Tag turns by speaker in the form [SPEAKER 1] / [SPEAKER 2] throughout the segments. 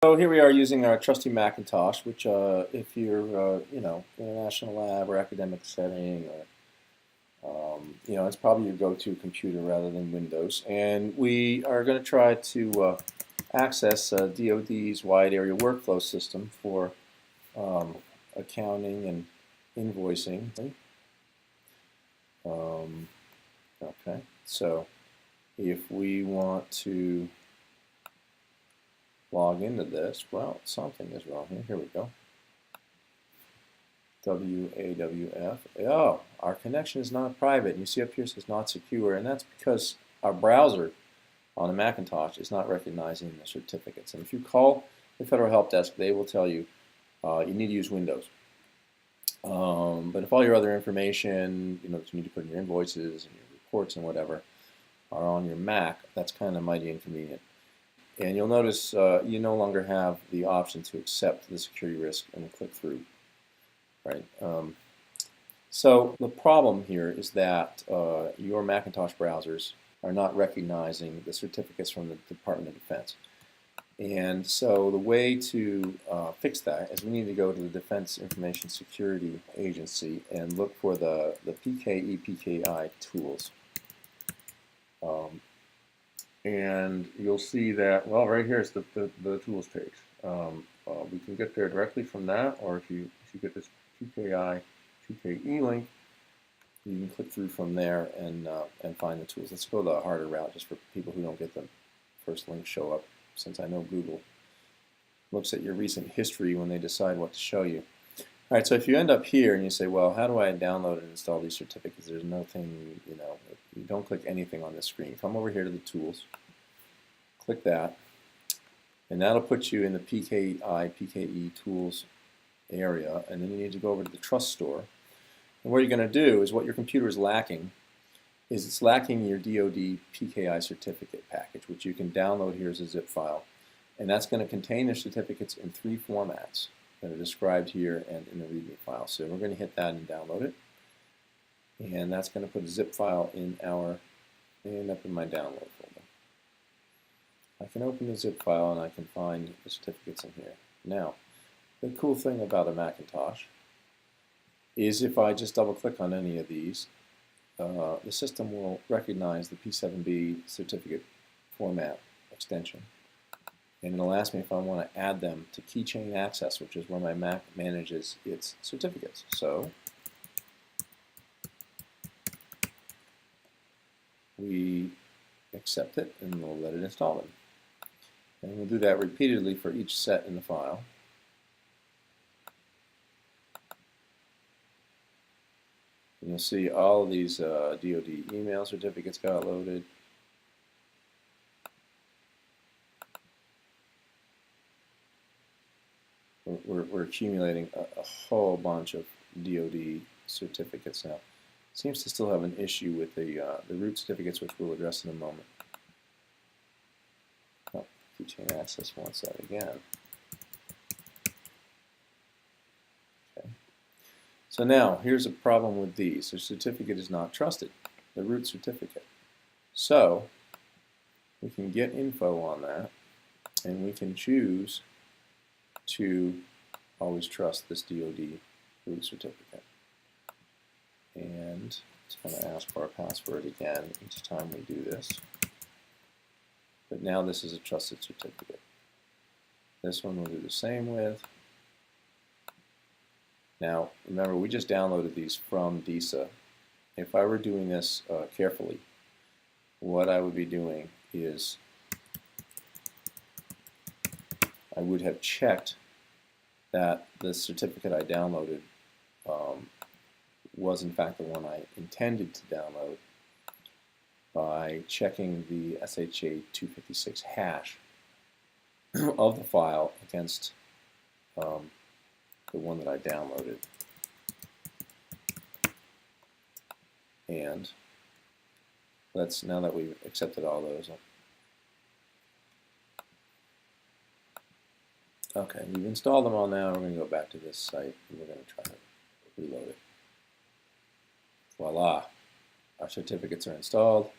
[SPEAKER 1] So here we are using our trusty Macintosh, which if you're, in a national lab or academic setting, or, it's probably your go-to computer rather than Windows. And we are going to try to access DoD's wide area workflow system for accounting and invoicing. Okay, so if we want to log into this, well, something is wrong here. Here we go. WAWF. Oh, our connection is not private. And you see up here it says not secure, and that's because our browser on a Macintosh is not recognizing the certificates. And if you call the Federal Help Desk, they will tell you you need to use Windows. But if all your other information, that you need to put in your invoices and your reports and whatever, are on your Mac, that's kind of mighty inconvenient. And you'll notice you no longer have the option to accept the security risk and click through. Right. So the problem here is that your Macintosh browsers are not recognizing the certificates from the Department of Defense. And so the way to fix that is we need to go to the Defense Information Security Agency and look for the PKI, PKI tools. And you'll see that, well, right here is the tools page. We can get there directly from that, or if you get this PKI, PKE link, you can click through from there and find the tools. Let's go the harder route just for people who don't get the first link show up, since I know Google looks at your recent history when they decide what to show you. All right, so if you end up here and you say, well, how do I download and install these certificates? There's nothing, you don't click anything on this screen. Come over here to the tools, click that, and that'll put you in the PKI, PKE tools area, and then you need to go over to the Trust Store. And what you're going to do is what your computer is lacking is it's lacking your DoD PKI certificate package, which you can download here as a zip file. And that's going to contain the certificates in 3 formats that are described here and in the README file. So we're going to hit that and download it. And that's going to put a zip file in up in my download folder. I can open the zip file and I can find the certificates in here. Now, the cool thing about a Macintosh is if I just double click on any of these, the system will recognize the P7B certificate format extension. And it'll ask me if I want to add them to Keychain Access, which is where my Mac manages its certificates. So we accept it and we'll let it install them. And we'll do that repeatedly for each set in the file. And you'll see all of these DoD email certificates got loaded. We're accumulating a whole bunch of DoD certificates now. Seems to still have an issue with the root certificates, which we'll address in a moment. Oh, Keychain Access wants that again. Okay. So now, here's a problem with these. The certificate is not trusted, the root certificate. So we can get info on that, and we can choose to always trust this DoD root certificate. And it's going to ask for our password again each time we do this. But now this is a trusted certificate. This one we'll do the same with. Now, remember, we just downloaded these from DISA. If I were doing this carefully, what I would be doing is I would have checked that the certificate I downloaded was in fact the one I intended to download by checking the SHA-256 hash of the file against the one that I downloaded. And now that we've accepted all those. Okay, we've installed them all now. We're going to go back to this site and we're going to try to reload it. Voila, our certificates are installed.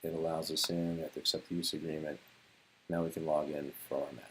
[SPEAKER 1] It allows us in. We have to accept the use agreement. Now we can log in for our Mac.